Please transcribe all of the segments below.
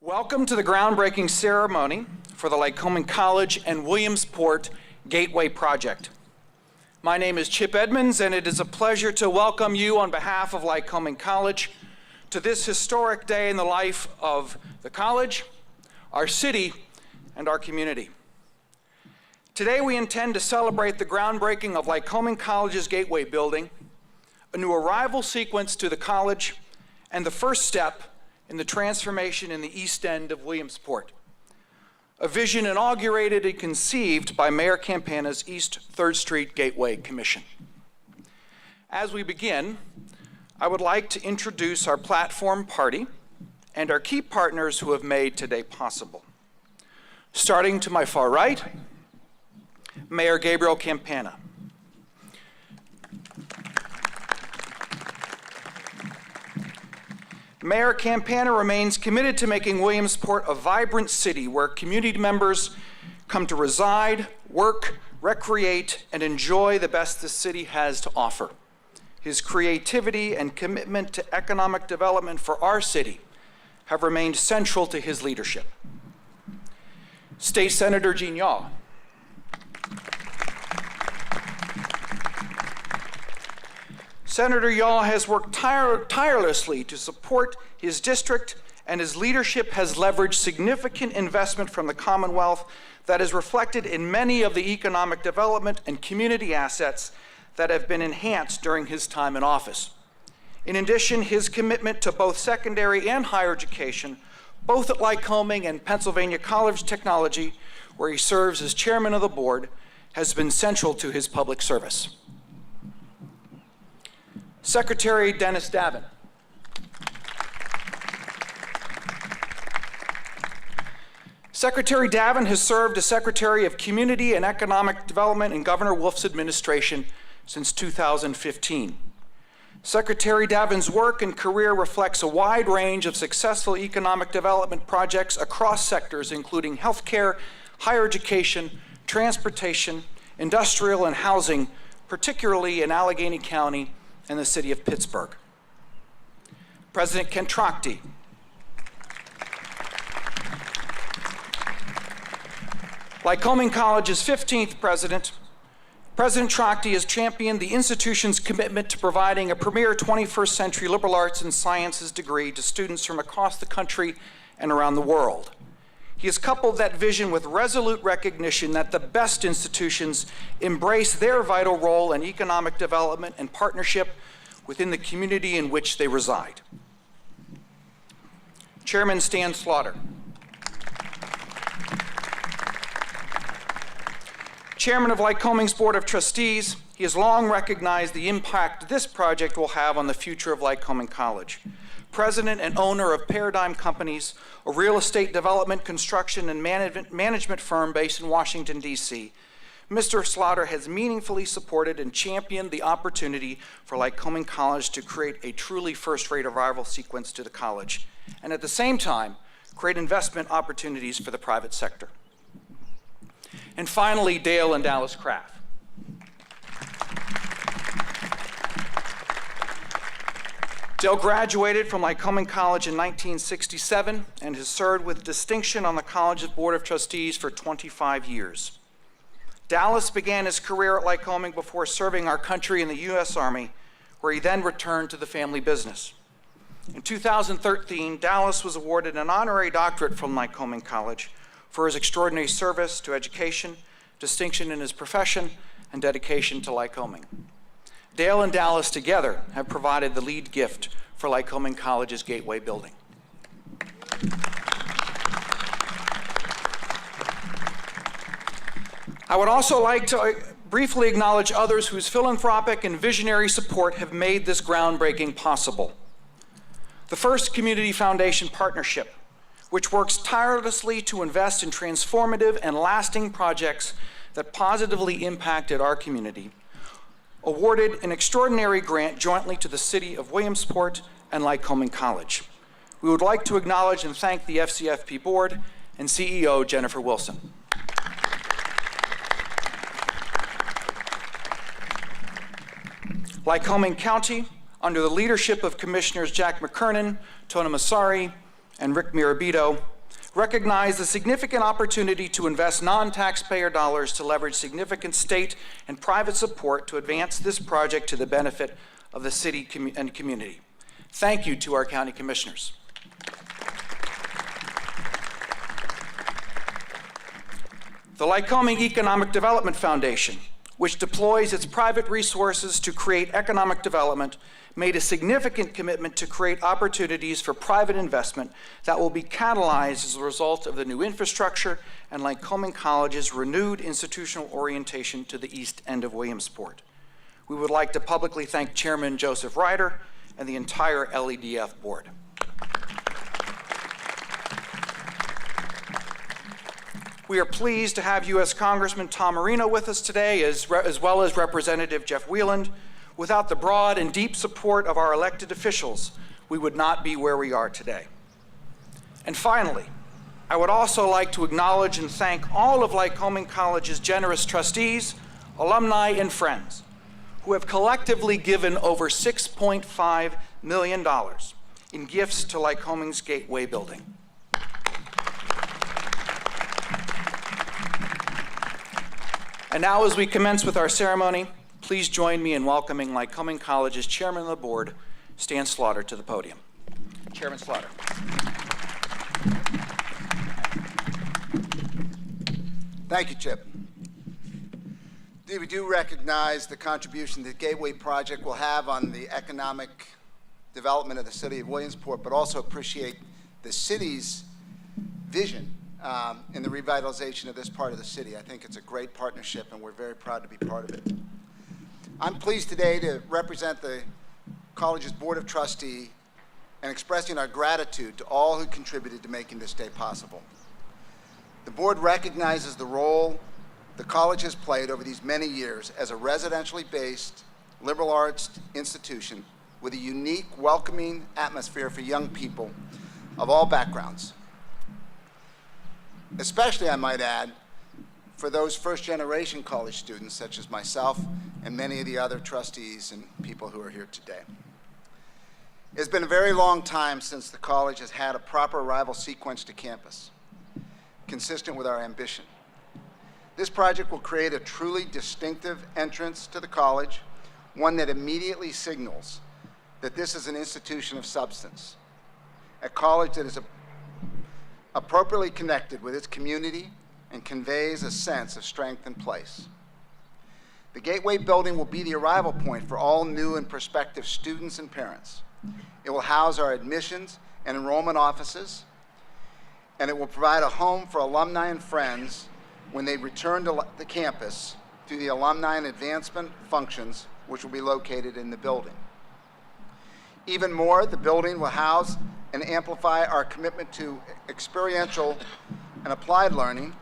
Welcome to the groundbreaking ceremony for the Lycoming College and Williamsport Gateway Project. My name is Chip Edmonds, and it is a pleasure to welcome you on behalf of Lycoming College to this historic day in the life of the college, our city, and our community. Today we intend to celebrate the groundbreaking of Lycoming College's Gateway building, a new arrival sequence to the college, and the first step in the transformation in the East End of Williamsport, a vision inaugurated and conceived by Mayor Campa's East 3rd Street Gateway Commission. As we begin, I would like to introduce our platform party and our key partners who have made today possible. Starting to my far right, Mayor Gabriel Campaa. Mayor Campaa remains committed to making Williamsport a vibrant city where community members come to reside, work, recreate, and enjoy the best the city has to offer. His creativity and commitment to economic development for our city have remained central to his leadership. State Senator Jean Yaw. Senator Yaw has worked tirelessly to support his district, and his leadership has leveraged significant investment from the Commonwealth that is reflected in many of the economic development and community assets that have been enhanced during his time in office. In addition, his commitment to both secondary and higher education, both at Lycoming and Pennsylvania College Technology, where he serves as chairman of the board, has been central to his public service. Secretary Dennis Davin. Secretary Davin has served as Secretary of Community and Economic Development in Governor Wolf's administration since 2015. Secretary Davin's work and career reflects a wide range of successful economic development projects across sectors, including healthcare, higher education, transportation, industrial, and housing, particularly in Allegheny County and the city of Pittsburgh. President Kraft. Lycoming College's 15th president, President Kraft has championed the institution's commitment to providing a premier 21st century liberal arts and sciences degree to students from across the country and around the world. He has coupled that vision with resolute recognition that the best institutions embrace their vital role in economic development and partnership within the community in which they reside. Chairman Stan Slaughter. Chairman of Lycoming's Board of Trustees, he has long recognized the impact this project will have on the future of Lycoming College. President and owner of Paradigm Companies, a real estate development, construction, and management firm based in Washington, D.C., Mr. Slaughter has meaningfully supported and championed the opportunity for Lycoming College to create a truly first-rate arrival sequence to the college, and at the same time, create investment opportunities for the private sector. And finally, Dale and Dallas Kraft. Dale graduated from Lycoming College in 1967 and has served with distinction on the college's Board of Trustees for 25 years. Dallas began his career at Lycoming before serving our country in the U.S. Army, where he then returned to the family business. In 2013, Dallas was awarded an honorary doctorate from Lycoming College for his extraordinary service to education, distinction in his profession, and dedication to Lycoming. Dale and Dallas together have provided the lead gift for Lycoming College's Gateway building. I would also like to briefly acknowledge others whose philanthropic and visionary support have made this groundbreaking possible. The First Community Foundation Partnership, which works tirelessly to invest in transformative and lasting projects that positively impacted our community, awarded an extraordinary grant jointly to the City of Williamsport and Lycoming College. We would like to acknowledge and thank the FCFP Board and CEO Jennifer Wilson. Lycoming County, under the leadership of Commissioners Jack McKernan, Tona Masari, and Rick Mirabito, recognize the significant opportunity to invest non-taxpayer dollars to leverage significant state and private support to advance this project to the benefit of the city and community. Thank you to our county commissioners. The Lycoming Economic Development Foundation, which deploys its private resources to create economic development, made a significant commitment to create opportunities for private investment that will be catalyzed as a result of the new infrastructure and Lycoming College's renewed institutional orientation to the east end of Williamsport. We would like to publicly thank Chairman Joseph Ryder and the entire LEDF board. We are pleased to have U.S. Congressman Tom Marino with us today, as well as Representative Jeff Wieland. Without the broad and deep support of our elected officials, we would not be where we are today. And finally, I would also like to acknowledge and thank all of Lycoming College's generous trustees, alumni, and friends who have collectively given over $6.5 million in gifts to Lycoming's Gateway building. And now, as we commence with our ceremony, please join me in welcoming Lycoming College's Chairman of the Board, Stan Slaughter, to the podium. Chairman Slaughter. Thank you, Chip. We do recognize the contribution the Gateway Project will have on the economic development of the city of Williamsport, but also appreciate the city's vision in the revitalization of this part of the city. I think it's a great partnership, and we're very proud to be part of it. I'm pleased today to represent the college's Board of Trustees and expressing our gratitude to all who contributed to making this day possible. The board recognizes the role the college has played over these many years as a residentially based liberal arts institution with a unique, welcoming atmosphere for young people of all backgrounds. Especially, I might add, for those first-generation college students such as myself and many of the other trustees and people who are here today. It's been a very long time since the college has had a proper arrival sequence to campus, consistent with our ambition. This project will create a truly distinctive entrance to the college, one that immediately signals that this is an institution of substance, a college that is appropriately connected with its community and conveys a sense of strength and place. The Gateway building will be the arrival point for all new and prospective students and parents. It will house our admissions and enrollment offices, and it will provide a home for alumni and friends when they return to the campus through the alumni and advancement functions, which will be located in the building. Even more, the building will house and amplify our commitment to experiential and applied learning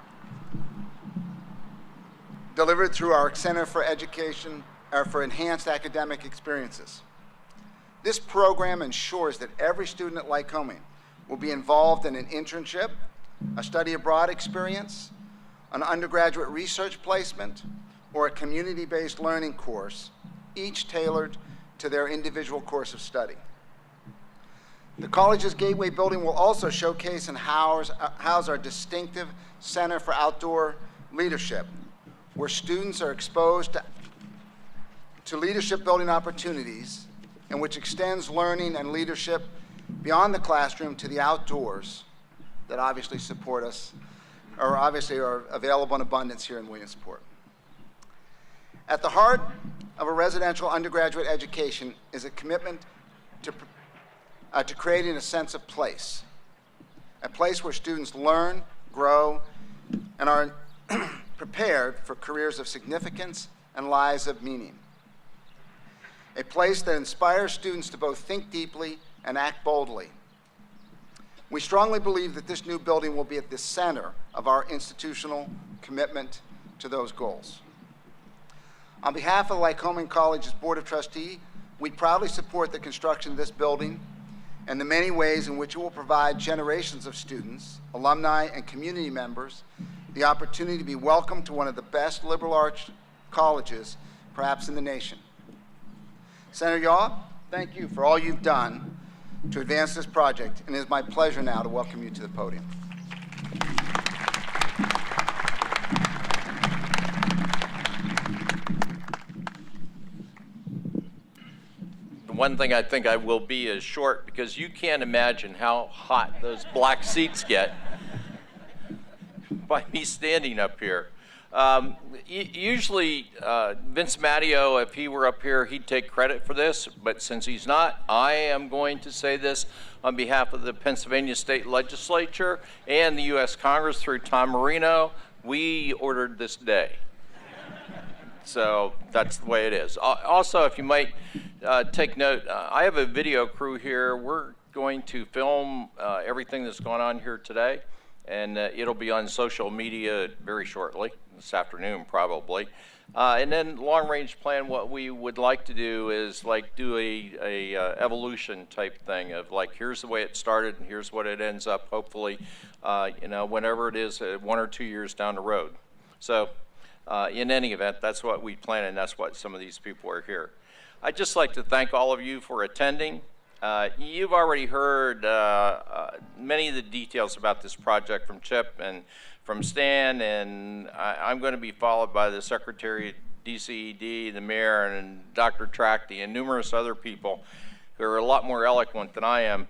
delivered through our Center for Education, or for Enhanced Academic Experiences. This program ensures that every student at Lycoming will be involved in an internship, a study abroad experience, an undergraduate research placement, or a community-based learning course, each tailored to their individual course of study. The college's Gateway building will also showcase and house our distinctive Center for Outdoor Leadership, where students are exposed to leadership building opportunities, and which extends learning and leadership beyond the classroom to the outdoors that obviously support us, or obviously are available in abundance here in Williamsport. At the heart of a residential undergraduate education is a commitment to creating a sense of place, a place where students learn, grow, and are prepared for careers of significance and lives of meaning. A place that inspires students to both think deeply and act boldly. We strongly believe that this new building will be at the center of our institutional commitment to those goals. On behalf of Lycoming College's Board of Trustees, we proudly support the construction of this building and the many ways in which it will provide generations of students, alumni, and community members the opportunity to be welcomed to one of the best liberal arts colleges, perhaps in the nation. Senator Yaw, thank you for all you've done to advance this project, and it is my pleasure now to welcome you to the podium. one thing I think I will be is short, because you can't imagine how hot those black seats get by me standing up here. Usually, Vince Matteo, if he were up here, he'd take credit for this, but since he's not, I am going to say this on behalf of the Pennsylvania State Legislature and the U.S. Congress through Tom Marino. We ordered this day. So that's the way it is. Also, if you might take note, I have a video crew here. We're going to film everything that's going on here today, and it'll be on social media very shortly, this afternoon probably. And then long-range plan, what we would like to do is like do a evolution type thing of like, here's the way it started and here's what it ends up, hopefully, you know, whenever it is, 1 or 2 years down the road. So in any event, that's what we plan, and that's what some of these people are here. I'd just like to thank all of you for attending. You've already heard many of the details about this project from Chip and from Stan, and I'm going to be followed by the Secretary of DCED, the Mayor, and Dr. Tracty, and numerous other people who are a lot more eloquent than I am.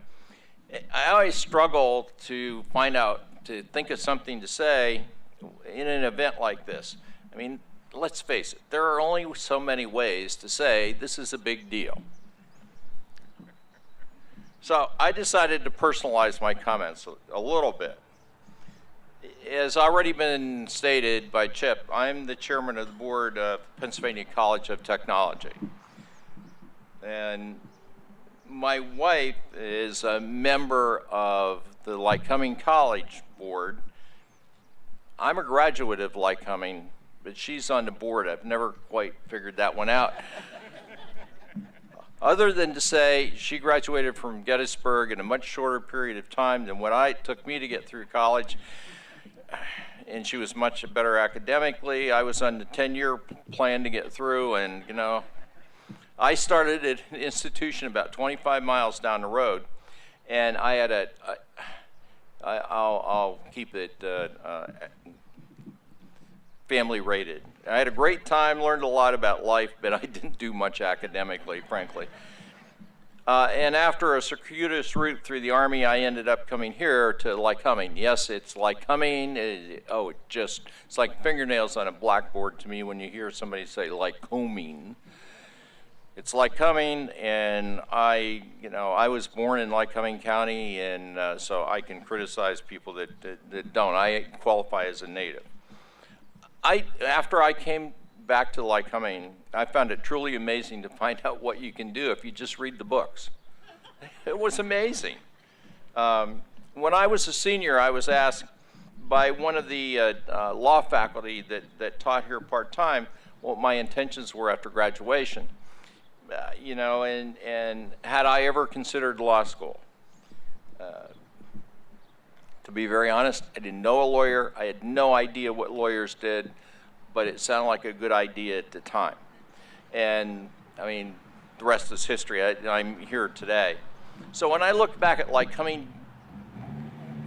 I always struggle to think of something to say in an event like this. I mean, let's face it, there are only so many ways to say this is a big deal. So I decided to personalize my comments a little bit. As already been stated by Chip, I'm the chairman of the board of Pennsylvania College of Technology. And my wife is a member of the Lycoming College board. I'm a graduate of Lycoming, but she's on the board. I've never quite figured that one out. Other than to say she graduated from Gettysburg in a much shorter period of time than what it took me to get through college, and she was much better academically. I was on the 10-year plan to get through, and you know, I started at an institution about 25 miles down the road, and I had I'll keep it family rated. I had a great time, learned a lot about life, but I didn't do much academically, frankly. And after a circuitous route through the Army, I ended up coming here to Lycoming. Yes, it's Lycoming. It's like fingernails on a blackboard to me when you hear somebody say Lycoming. It's Lycoming, and I was born in Lycoming County, and so I can criticize people that don't. I qualify as a native. After I came back to Lycoming, I found it truly amazing to find out what you can do if you just read the books. It was amazing. When I was a senior, I was asked by one of the law faculty that taught here part-time what my intentions were after graduation. You know, and had I ever considered law school? To be very honest, I didn't know a lawyer. I had no idea what lawyers did, but it sounded like a good idea at the time. And I mean, the rest is history. I'm here today. So when I look back at Lycoming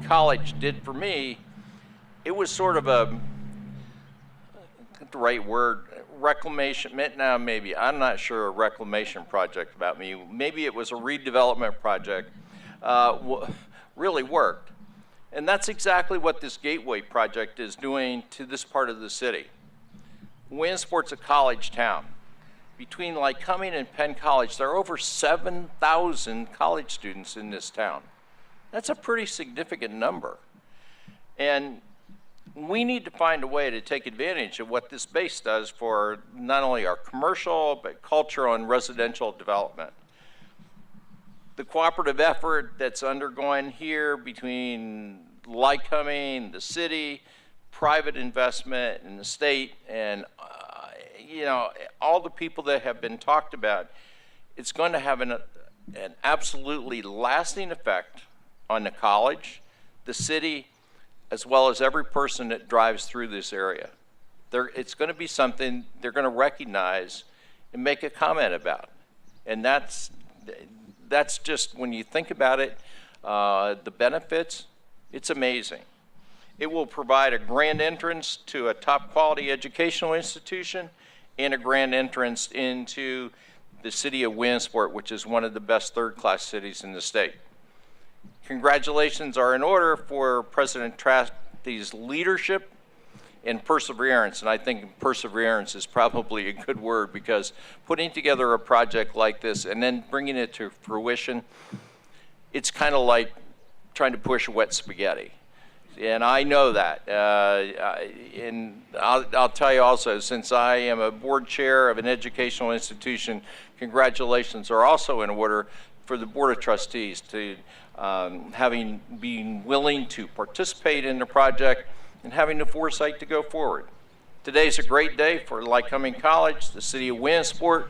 College did for me, it was sort of the right word, reclamation. Now maybe, I'm not sure, a reclamation project about me. Maybe it was a redevelopment project. Really worked. And that's exactly what this Gateway project is doing to this part of the city. Williamsport's a college town. Between Lycoming and Penn College, there are over 7,000 college students in this town. That's a pretty significant number. And we need to find a way to take advantage of what this base does for not only our commercial, but cultural and residential development. The cooperative effort that's undergoing here between Lycoming, the city, private investment, and the state, and you know, all the people that have been talked about, it's going to have an absolutely lasting effect on the college, the city, as well as every person that drives through this area. It's going to be something they're going to recognize and make a comment about, and that's just, when you think about it, the benefits, it's amazing. It will provide a grand entrance to a top quality educational institution and a grand entrance into the city of Williamsport, which is one of the best third-class cities in the state. Congratulations are in order for President Trafty's leadership and perseverance, and I think perseverance is probably a good word, because putting together a project like this and then bringing it to fruition, it's kind of like trying to push wet spaghetti. And I know that. And I'll tell you also, since I am a board chair of an educational institution, congratulations are also in order for the Board of Trustees to having been willing to participate in the project and having the foresight to go forward. Today's a great day for Lycoming College, the city of Williamsport,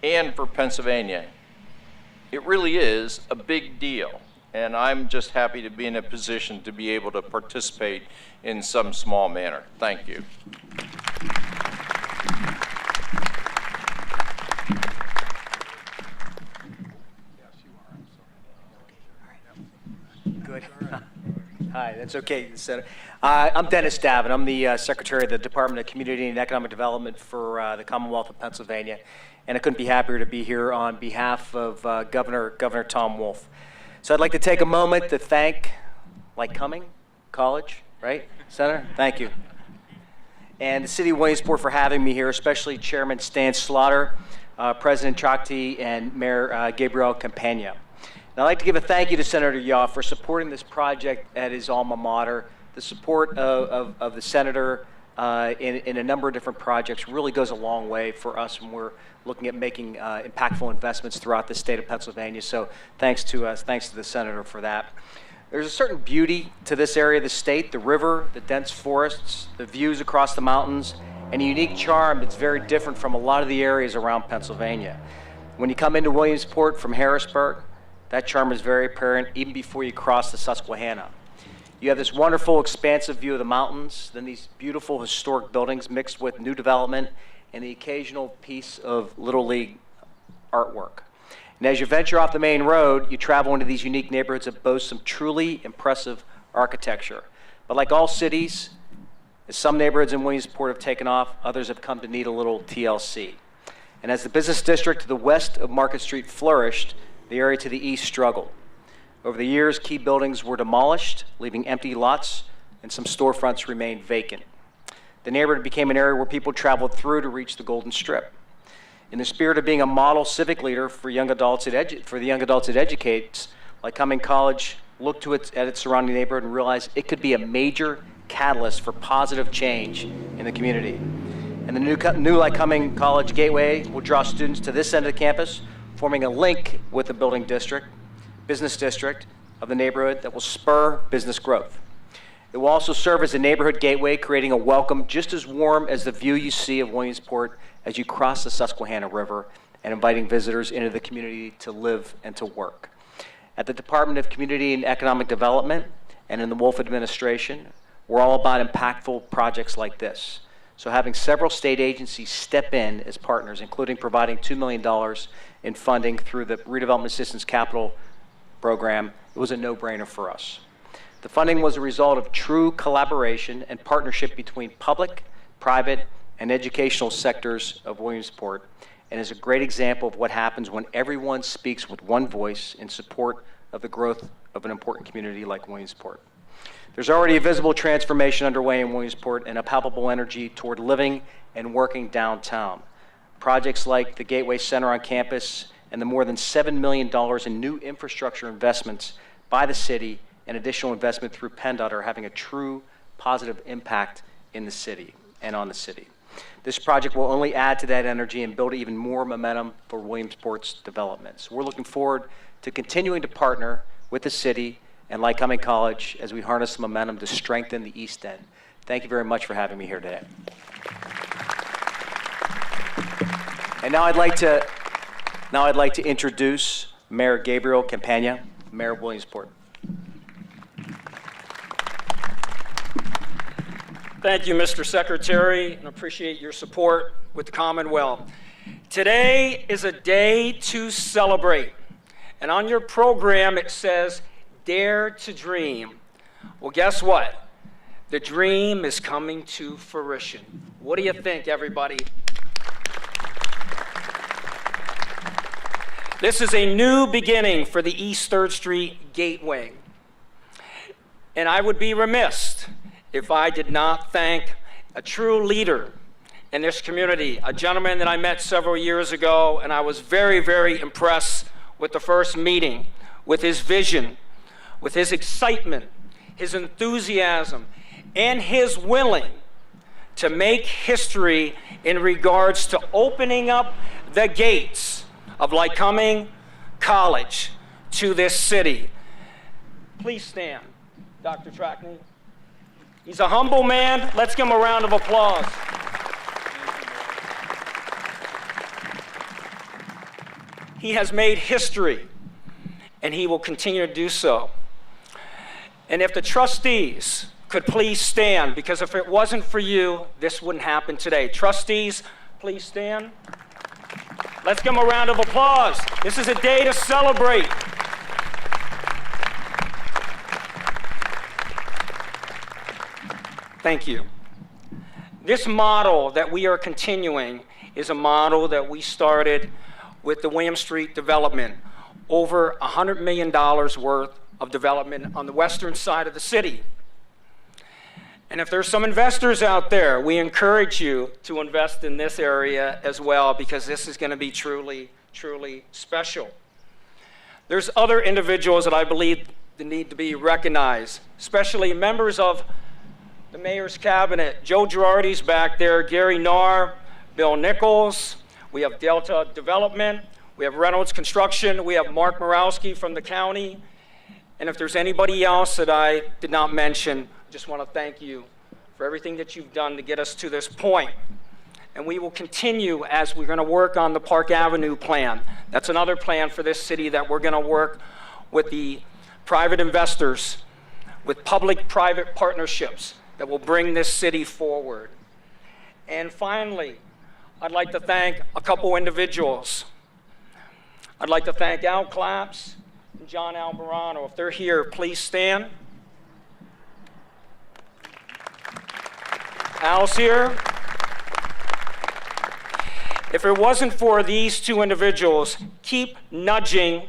and for Pennsylvania. It really is a big deal, and I'm just happy to be in a position to be able to participate in some small manner. Thank you. Good. Hi, that's okay, Senator. I'm Dennis Davin. I'm the Secretary of the Department of Community and Economic Development for the Commonwealth of Pennsylvania, and I couldn't be happier to be here on behalf of Governor Tom Wolf. So I'd like to take a moment to thank Lycoming College, right, Senator? Thank you. And the City of Williamsport for having me here, especially Chairman Stan Slaughter, President Chakti, and Mayor Gabriel Campaa. And I'd like to give a thank you to Senator Yaw for supporting this project at his alma mater. The support of the Senator in a number of different projects really goes a long way for us when we're looking at making impactful investments throughout the state of Pennsylvania. So thanks to the Senator for that. There's a certain beauty to this area of the state, the river, the dense forests, the views across the mountains, and a unique charm that's very different from a lot of the areas around Pennsylvania. When you come into Williamsport from Harrisburg, that charm is very apparent even before you cross the Susquehanna. You have this wonderful, expansive view of the mountains, then these beautiful historic buildings mixed with new development and the occasional piece of Little League artwork. And as you venture off the main road, you travel into these unique neighborhoods that boast some truly impressive architecture. But like all cities, as some neighborhoods in Williamsport have taken off, others have come to need a little TLC. And as the business district to the west of Market Street flourished, the area to the east struggled. Over the years, key buildings were demolished, leaving empty lots, and some storefronts remained vacant. The neighborhood became an area where people traveled through to reach the Golden Strip. In the spirit of being a model civic leader for the young adults it educates, Lycoming College looked at its surrounding neighborhood and realized it could be a major catalyst for positive change in the community. And the new Lycoming College Gateway will draw students to this end of the campus, forming a link with the business district of the neighborhood that will spur business growth. It will also serve as a neighborhood gateway, creating a welcome just as warm as the view you see of Williamsport as you cross the Susquehanna River, and inviting visitors into the community to live and to work. At the Department of Community and Economic Development and in the Wolf administration, we're all about impactful projects like this. So having several state agencies step in as partners, including providing $2 million in funding through the Redevelopment Assistance Capital Program, it was a no-brainer for us. The funding was a result of true collaboration and partnership between public, private, and educational sectors of Williamsport, and is a great example of what happens when everyone speaks with one voice in support of the growth of an important community like Williamsport. There's already a visible transformation underway in Williamsport and a palpable energy toward living and working downtown. Projects like the Gateway Center on campus and the more than $7 million in new infrastructure investments by the city and additional investment through PennDOT are having a true positive impact in the city and on the city. This project will only add to that energy and build even more momentum for Williamsport's development. So we're looking forward to continuing to partner with the city and Lycoming College as we harness the momentum to strengthen the East End. Thank you very much for having me here today. And now I'd like to introduce Mayor Gabriel Campaa, Mayor of Williamsport. Thank you, Mr. Secretary, and appreciate your support with the Commonwealth. Today is a day to celebrate, and on your program it says, Dare to Dream. Well, guess what? The dream is coming to fruition. What do you think, everybody? This is a new beginning for the East 3rd Street Gateway. And I would be remiss if I did not thank a true leader in this community, a gentleman that I met several years ago, and I was very, very impressed with the first meeting, with his vision, with his excitement, his enthusiasm, and his willing to make history in regards to opening up the gates of Lycoming College to this city. Please stand, Dr. Trackney. He's a humble man. Let's give him a round of applause. He has made history, and he will continue to do so. And if the trustees could please stand, because if it wasn't for you, this wouldn't happen today. Trustees, please stand. Let's give them a round of applause. This is a day to celebrate. Thank you. This model that we are continuing is a model that we started with the William Street development, over $100 million worth of development on the western side of the city. And if there's some investors out there, we encourage you to invest in this area as well, because this is going to be truly, truly special. There's other individuals that I believe that need to be recognized, especially members of the mayor's cabinet. Joe Girardi's back there, Gary Narr, Bill Nichols. We have Delta Development. We have Reynolds Construction. We have Mark Morawski from the county. And if there's anybody else that I did not mention, I just want to thank you for everything that you've done to get us to this point. And we will continue as we're going to work on the Park Avenue plan. That's another plan for this city that we're going to work with the private investors, with public-private partnerships that will bring this city forward. And finally, I'd like to thank a couple individuals. I'd like to thank Al Claps and John Alvarado. If they're here, please stand. Al's here. If it wasn't for these two individuals, keep nudging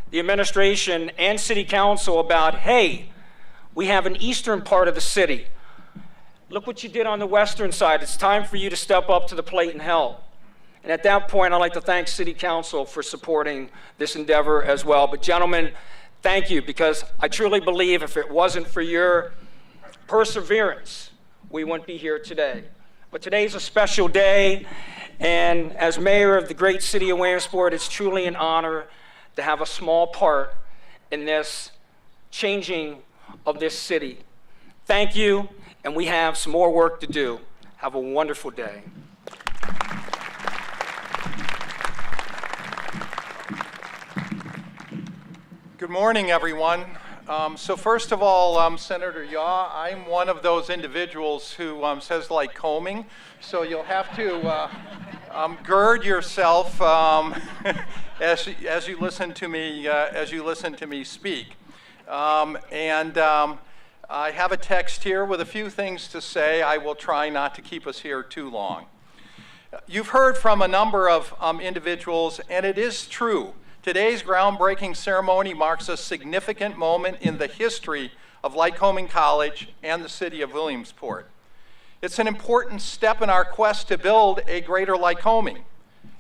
the administration and city council about, hey, we have an eastern part of the city. Look what you did on the western side. It's time for you to step up to the plate and help. And at that point, I'd like to thank City Council for supporting this endeavor as well. But gentlemen, thank you, because I truly believe if it wasn't for your perseverance, we wouldn't be here today. But today's a special day, and as mayor of the great city of Williamsport, it's truly an honor to have a small part in this changing of this city. Thank you, and we have some more work to do. Have a wonderful day. Good morning, everyone. So first of all, Senator Yaw, I'm one of those individuals who says Lycoming, so you'll have to gird yourself as you listen to me speak. I have a text here with a few things to say. I will try not to keep us here too long. You've heard from a number of individuals, and it is true. Today's groundbreaking ceremony marks a significant moment in the history of Lycoming College and the city of Williamsport. It's an important step in our quest to build a greater Lycoming.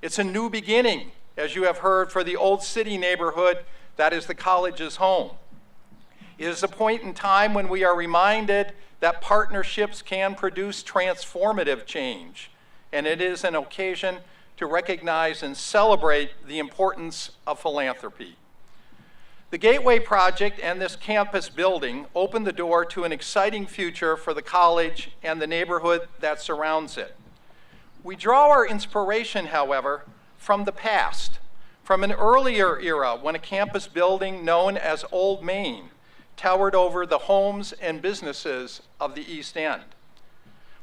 It's a new beginning, as you have heard, for the old city neighborhood that is the college's home. It is a point in time when we are reminded that partnerships can produce transformative change, and it is an occasion to recognize and celebrate the importance of philanthropy. The Gateway Project and this campus building open the door to an exciting future for the college and the neighborhood that surrounds it. We draw our inspiration, however, from the past, from an earlier era when a campus building known as Old Main towered over the homes and businesses of the East End.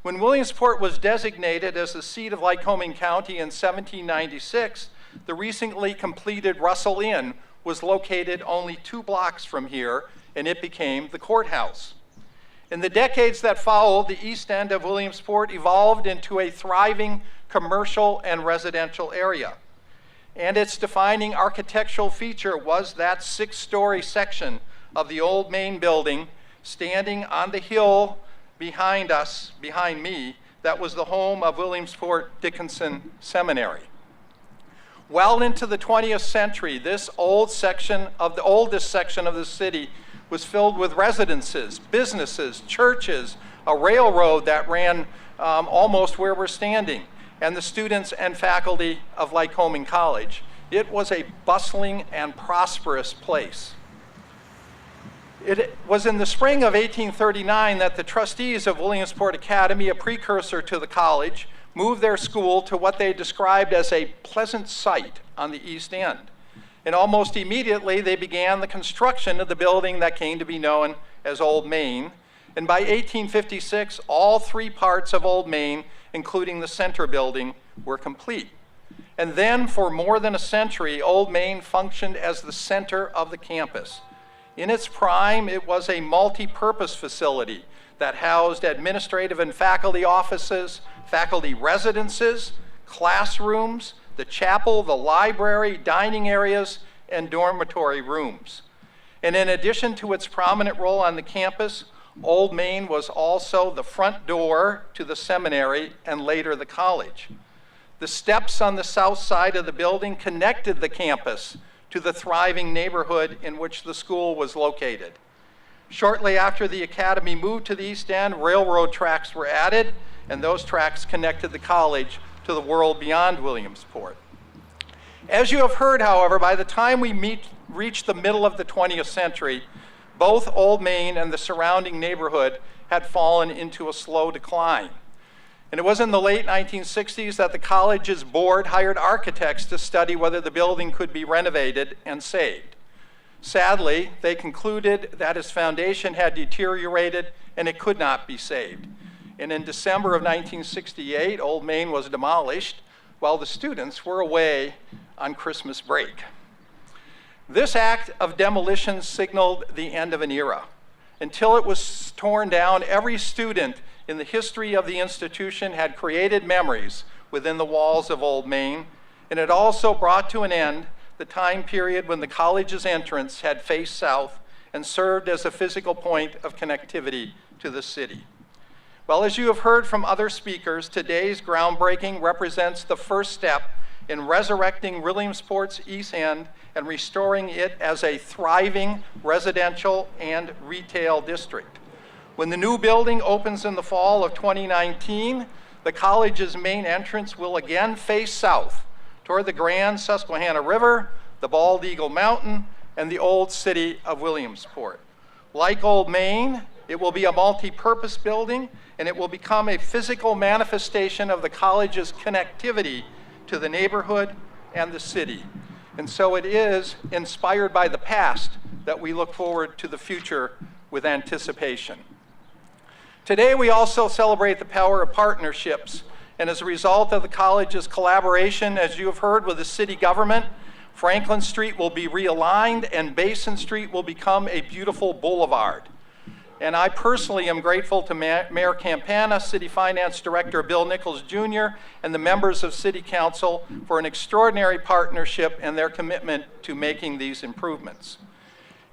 When Williamsport was designated as the seat of Lycoming County in 1796, the recently completed Russell Inn was located only 2 blocks from here, and it became the courthouse. In the decades that followed, the East End of Williamsport evolved into a thriving commercial and residential area. and its defining architectural feature was that 6-story section of the old main building standing on the hill behind us, behind me, that was the home of Williamsport Dickinson Seminary. Well into the 20th century, this oldest section of the city was filled with residences, businesses, churches, a railroad that ran almost where we're standing, and the students and faculty of Lycoming College. It was a bustling and prosperous place. It was in the spring of 1839 that the trustees of Williamsport Academy, a precursor to the college, moved their school to what they described as a pleasant site on the East End. And almost immediately, they began the construction of the building that came to be known as Old Main. And by 1856, all 3 parts of Old Main, including the center building, were complete. And then, for more than a century, Old Main functioned as the center of the campus. In its prime, it was a multi-purpose facility that housed administrative and faculty offices, faculty residences, classrooms, the chapel, the library, dining areas, and dormitory rooms. And in addition to its prominent role on the campus, Old Main was also the front door to the seminary and later the college. The steps on the south side of the building connected the campus to the thriving neighborhood in which the school was located. Shortly after the academy moved to the East End, railroad tracks were added, and those tracks connected the college to the world beyond Williamsport. As you have heard, however, by the time we reached the middle of the 20th century, both Old Main and the surrounding neighborhood had fallen into a slow decline. And it was in the late 1960s that the college's board hired architects to study whether the building could be renovated and saved. Sadly, they concluded that its foundation had deteriorated and it could not be saved. And in December of 1968, Old Main was demolished while the students were away on Christmas break. This act of demolition signaled the end of an era. Until it was torn down, every student in the history of the institution had created memories within the walls of Old Main, and it also brought to an end the time period when the college's entrance had faced south and served as a physical point of connectivity to the city. Well, as you have heard from other speakers, today's groundbreaking represents the first step in resurrecting Williamsport's East End and restoring it as a thriving residential and retail district. When the new building opens in the fall of 2019, the college's main entrance will again face south toward the Grand Susquehanna River, the Bald Eagle Mountain, and the old city of Williamsport. Like Old Main, it will be a multi-purpose building, and it will become a physical manifestation of the college's connectivity to the neighborhood and the city. And so it is inspired by the past that we look forward to the future with anticipation. Today, we also celebrate the power of partnerships, and as a result of the college's collaboration, as you have heard, with the city government, Franklin Street will be realigned and Basin Street will become a beautiful boulevard. And I personally am grateful to Mayor Campaa, City Finance Director Bill Nichols Jr., and the members of City Council for an extraordinary partnership and their commitment to making these improvements.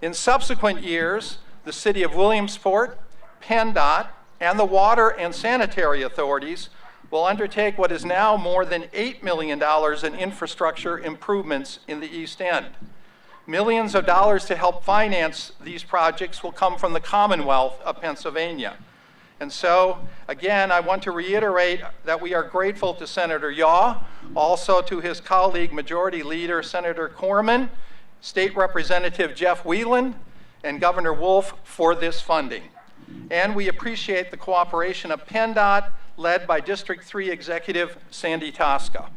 In subsequent years, the City of Williamsport, PennDOT, and the water and sanitary authorities will undertake what is now more than $8 million in infrastructure improvements in the East End. Millions of dollars to help finance these projects will come from the Commonwealth of Pennsylvania. And so, again, I want to reiterate that we are grateful to Senator Yaw, also to his colleague, Majority Leader Senator Corman, State Representative Jeff Whelan, and Governor Wolf for this funding. And we appreciate the cooperation of PennDOT, led by District 3 Executive Sandy Tosca.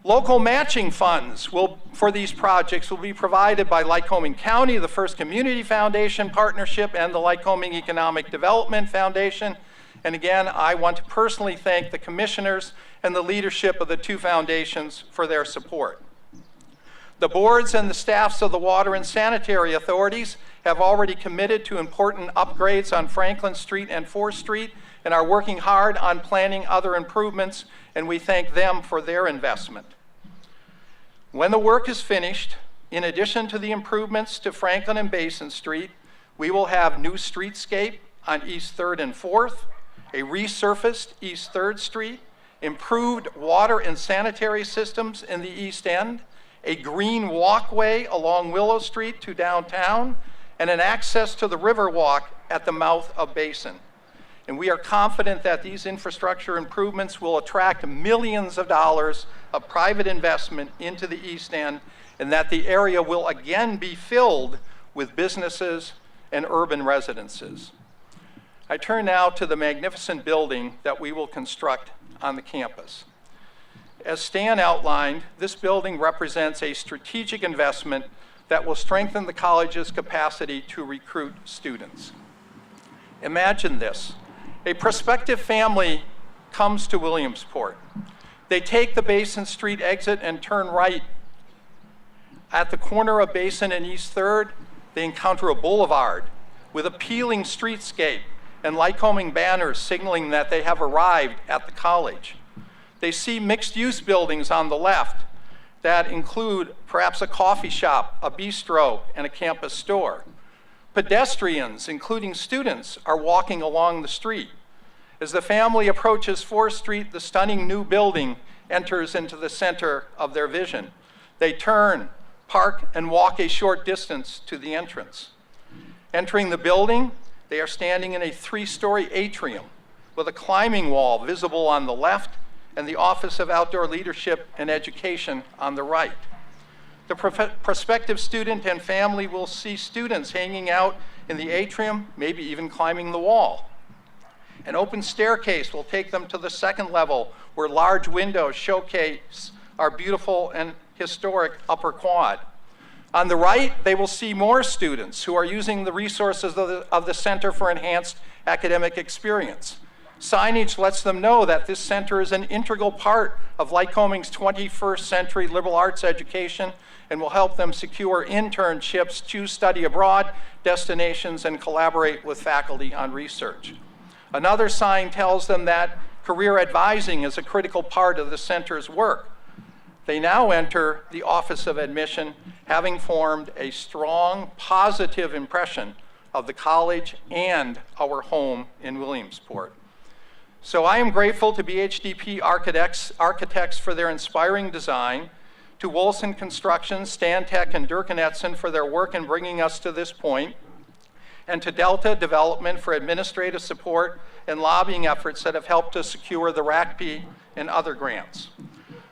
Local matching funds for these projects will be provided by Lycoming County, the First Community Foundation Partnership, and the Lycoming Economic Development Foundation. And again, I want to personally thank the commissioners and the leadership of the two foundations for their support. The boards and the staffs of the water and sanitary authorities have already committed to important upgrades on Franklin Street and 4th Street and are working hard on planning other improvements, and we thank them for their investment. When the work is finished, in addition to the improvements to Franklin and Basin Street, we will have new streetscape on East 3rd and 4th, a resurfaced East 3rd Street, improved water and sanitary systems in the East End, a green walkway along Willow Street to downtown, and an access to the Riverwalk at the mouth of Basin. And we are confident that these infrastructure improvements will attract millions of dollars of private investment into the East End, and that the area will again be filled with businesses and urban residences. I turn now to the magnificent building that we will construct on the campus. As Stan outlined, this building represents a strategic investment that will strengthen the college's capacity to recruit students. Imagine this. A prospective family comes to Williamsport. They take the Basin Street exit and turn right. At the corner of Basin and East 3rd, they encounter a boulevard with appealing streetscape and Lycoming banners signaling that they have arrived at the college. They see mixed-use buildings on the left that include perhaps a coffee shop, a bistro, and a campus store. Pedestrians, including students, are walking along the street. As the family approaches 4th Street, the stunning new building enters into the center of their vision. They turn, park, and walk a short distance to the entrance. Entering the building, they are standing in a 3-story atrium with a climbing wall visible on the left and the Office of Outdoor Leadership and Education on the right. The prospective student and family will see students hanging out in the atrium, maybe even climbing the wall. An open staircase will take them to the 2nd level, where large windows showcase our beautiful and historic upper quad. On the right, they will see more students who are using the resources of the Center for Enhanced Academic Experience. Signage lets them know that this center is an integral part of Lycoming's 21st century liberal arts education and will help them secure internships, choose study abroad destinations, and collaborate with faculty on research. Another sign tells them that career advising is a critical part of the center's work. They now enter the Office of Admission, having formed a strong, positive impression of the college and our home in Williamsport. So I am grateful to BHDP architects for their inspiring design, to Wolson Construction, Stantec, and Durkin Edson for their work in bringing us to this point, and to Delta Development for administrative support and lobbying efforts that have helped us secure the RACP and other grants.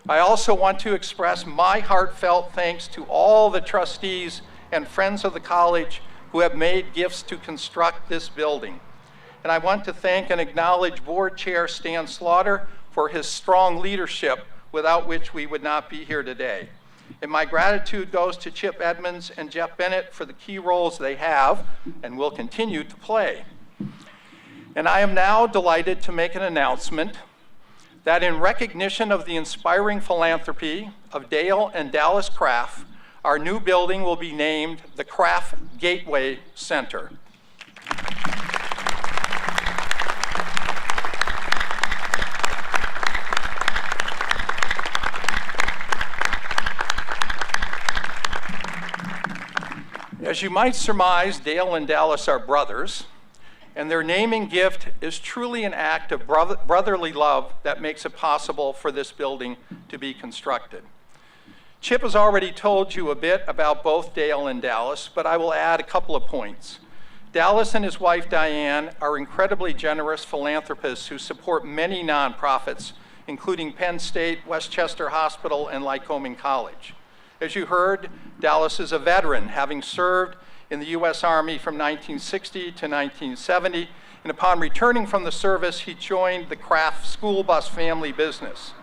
I also want to express my heartfelt thanks to all the trustees and friends of the college who have made gifts to construct this building. And I want to thank and acknowledge Board Chair Stan Slaughter for his strong leadership, without which we would not be here today. And my gratitude goes to Chip Edmonds and Jeff Bennett for the key roles they have and will continue to play. And I am now delighted to make an announcement that in recognition of the inspiring philanthropy of Dale and Dallas Kraft, our new building will be named the Kraft Gateway Center. As you might surmise, Dale and Dallas are brothers, and their naming gift is truly an act of brotherly love that makes it possible for this building to be constructed. Chip has already told you a bit about both Dale and Dallas, but I will add a couple of points. Dallas and his wife Diane are incredibly generous philanthropists who support many nonprofits, including Penn State, Westchester Hospital, and Lycoming College. As you heard, Dallas is a veteran, having served in the U.S. Army from 1960 to 1970, and upon returning from the service, he joined the Kraft school bus family business.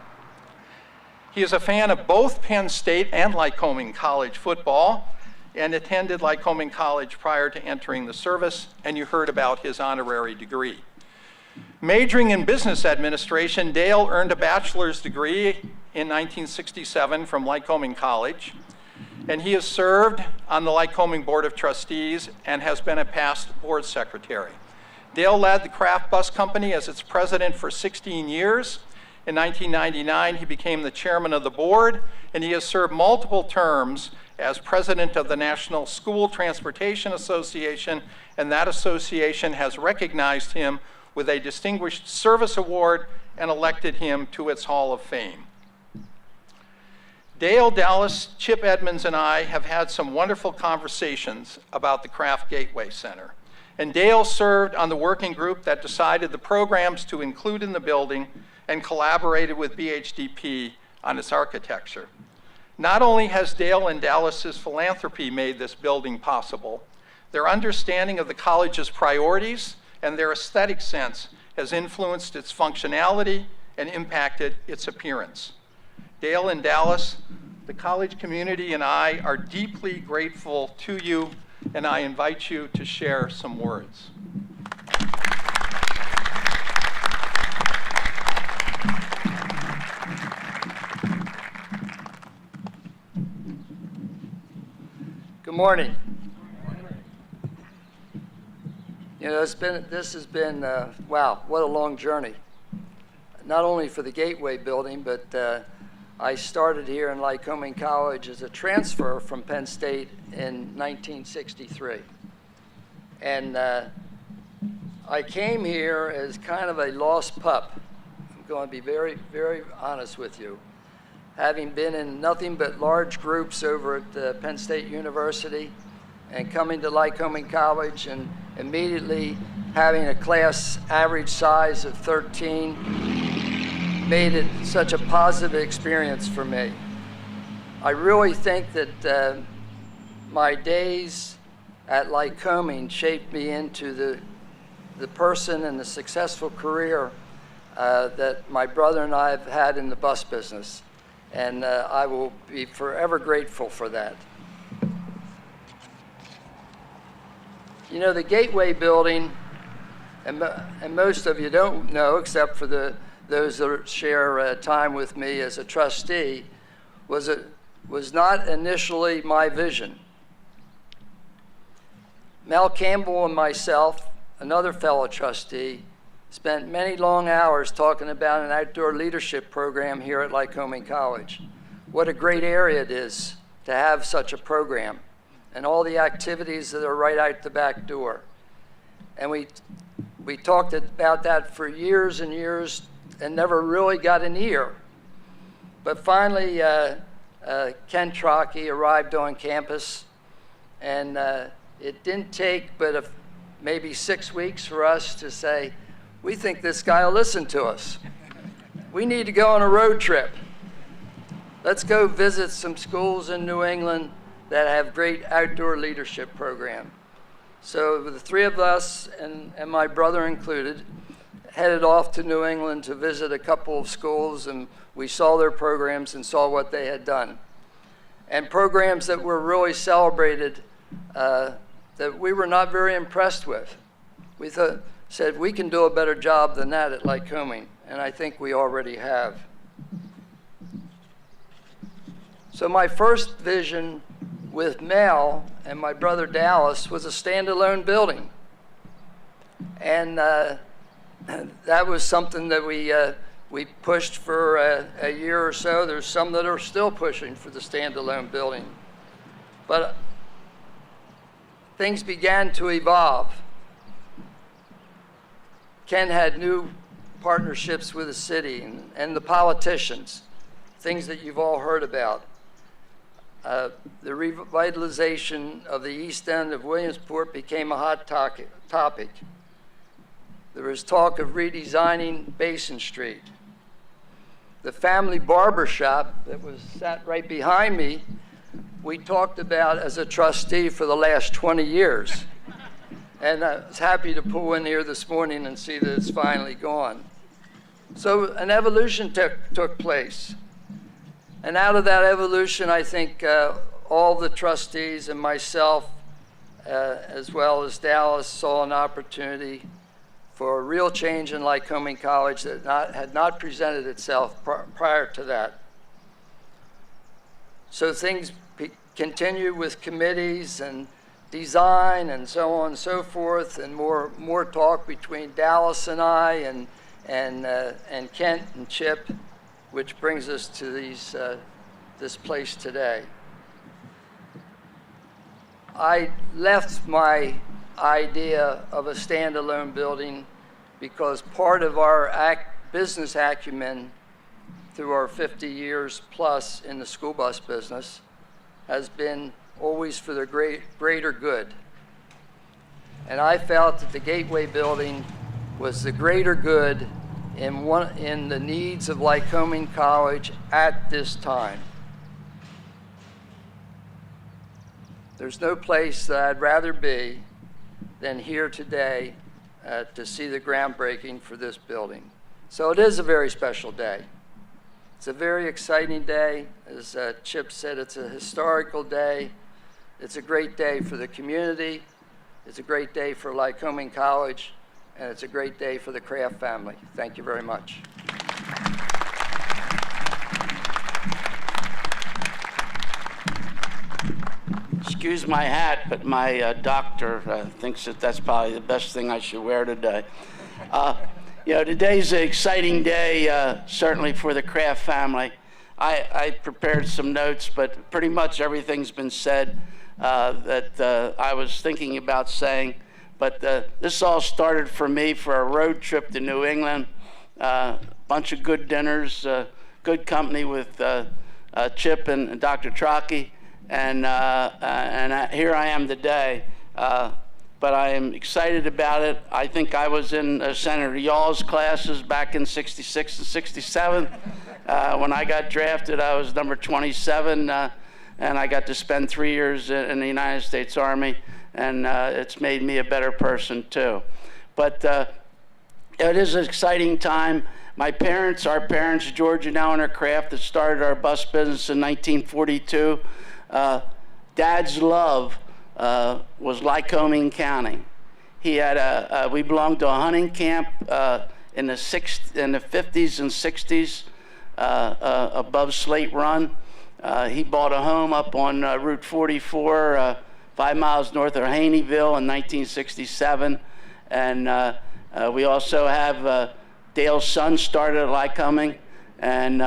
He is a fan of both Penn State and Lycoming College football, and attended Lycoming College prior to entering the service, and you heard about his honorary degree. Majoring in business administration, Dale earned a bachelor's degree in 1967 from Lycoming College, and he has served on the Lycoming Board of Trustees and has been a past board secretary. Dale led the Kraft Bus Company as its president for 16 years, In 1999, he became the chairman of the board, and he has served multiple terms as president of the National School Transportation Association, and that association has recognized him with a Distinguished Service Award and elected him to its Hall of Fame. Dale Dallas, Chip Edmonds, and I have had some wonderful conversations about the Kraft Gateway Center. And Dale served on the working group that decided the programs to include in the building and collaborated with BHDP on its architecture. Not only has Dale and Dallas's philanthropy made this building possible, their understanding of the college's priorities and their aesthetic sense has influenced its functionality and impacted its appearance. Dale and Dallas, the college community and I are deeply grateful to you, and I invite you to share some words. Good morning. You know, this has been wow, what a long journey. Not only for the Gateway building, but I started here in Lycoming College as a transfer from Penn State in 1963. And I came here as kind of a lost pup. I'm going to be very, very honest with you. Having been in nothing but large groups over at Penn State University and coming to Lycoming College and immediately having a class average size of 13 made it such a positive experience for me. I really think that my days at Lycoming shaped me into the person and the successful career that my brother and I have had in the bus business. And I will be forever grateful for that. You know, the Gateway building, and most of you don't know, except for those that share time with me as a trustee, was not initially my vision. Mel Campbell and myself, another fellow trustee, spent many long hours talking about an outdoor leadership program here at Lycoming College. What a great area it is to have such a program and all the activities that are right out the back door. And we talked about that for years and years and never really got an ear. But finally, Ken Trocchi arrived on campus, and it didn't take but maybe 6 weeks for us to say, we think this guy will listen to us. We need to go on a road trip. Let's go visit some schools in New England that have great outdoor leadership program. So the three of us, and my brother included, headed off to New England to visit a couple of schools, and we saw their programs and saw what they had done. And programs that were really celebrated that we were not very impressed with. We said we can do a better job than that at Lycoming, and I think we already have. So my first vision with Mel and my brother Dallas was a standalone building. And that was something that we pushed for a year or so. There's some that are still pushing for the standalone building. But things began to evolve. Ken had new partnerships with the city and the politicians, things that you've all heard about. The revitalization of the east end of Williamsport became a hot topic. There was talk of redesigning Basin Street. The family barber shop that was sat right behind me, we talked about as a trustee for the last 20 years. And I was happy to pull in here this morning and see that it's finally gone. So an evolution took place. And out of that evolution, I think all the trustees and myself, as well as Dallas, saw an opportunity for a real change in Lycoming College that had not presented itself prior to that. So things continue with committees and design and so on and so forth, and more talk between Dallas and I and Kent and Chip, which brings us to this place today. I left my idea of a standalone building because part of our business acumen through our 50 years plus in the school bus business has been always for the greater good. And I felt that the Gateway building was the greater good in the needs of Lycoming College at this time. There's no place that I'd rather be than here today to see the groundbreaking for this building. So it is a very special day. It's a very exciting day. As Chip said, it's a historical day. It's a great day for the community. It's a great day for Lycoming College, and it's a great day for the Kraft family. Thank you very much. Excuse my hat, but my doctor thinks that that's probably the best thing I should wear today. Today's an exciting day, certainly for the Kraft family. I prepared some notes, but pretty much everything's been said that I was thinking about saying. But this all started for me for a road trip to New England, bunch of good dinners, good company with Chip and Dr. Trocchi, and here I am today. But I am excited about it. I think I was in Senator Yall's classes back in '66 and '67. When I got drafted, I was number 27, and I got to spend 3 years in the United States Army, and it's made me a better person too. But it is an exciting time. Our parents, George and Eleanor Kraft, that started our bus business in 1942. Dad's love was Lycoming County. He had we belonged to a hunting camp in the 50s and 60s above Slate Run. He bought a home up on Route 44, 5 miles north of Haneyville in 1967. And we also have Dale's son started at Lycoming. And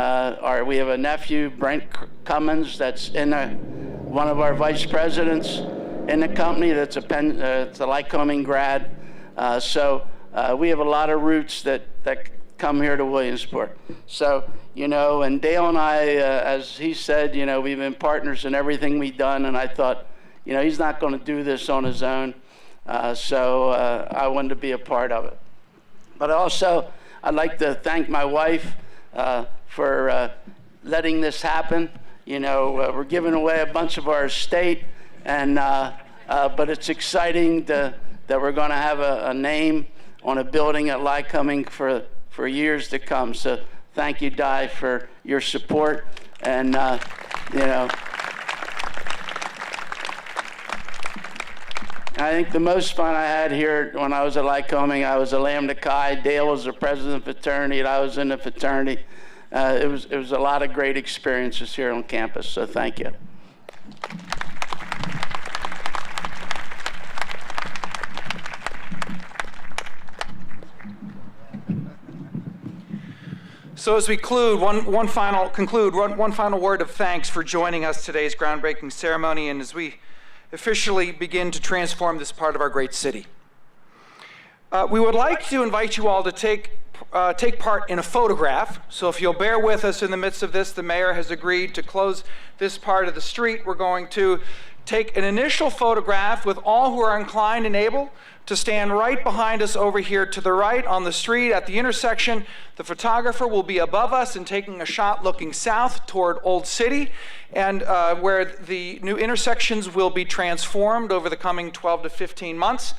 we have a nephew, Brent Cummins, that's one of our vice presidents in the company. That's a Lycoming grad. So we have a lot of roots that come here to Williamsport. So, and Dale and I, as he said, we've been partners in everything we've done. And I thought, he's not going to do this on his own. So I wanted to be a part of it. But also, I'd like to thank my wife for letting this happen. We're giving away a bunch of our estate, and but it's exciting that we're going to have a name on a building at Lycoming for years to come. So thank you, Di, for your support, and I think the most fun I had here when I was at Lycoming, I was a Lambda Chi. Dale was the president of the fraternity, and I was in the fraternity. It was a lot of great experiences here on campus, so thank you. So as we conclude, one final word of thanks for joining us today's groundbreaking ceremony, and as we officially begin to transform this part of our great city. We would like to invite you all to take part in a photograph. So if you'll bear with us in the midst of this, the mayor has agreed to close this part of the street. We're going to take an initial photograph with all who are inclined and able to stand right behind us over here to the right on the street at the intersection. The photographer will be above us and taking a shot looking south toward Old City, and where the new intersections will be transformed over the coming 12 to 15 months.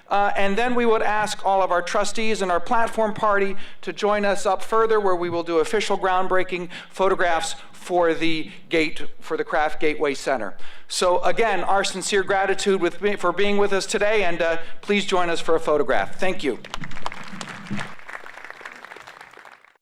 And then we would ask all of our trustees and our platform party to join us up further, where we will do official groundbreaking photographs for the Kraft Gateway Center. So again, our sincere gratitude for being with us today, and please join us for a photograph. Thank you.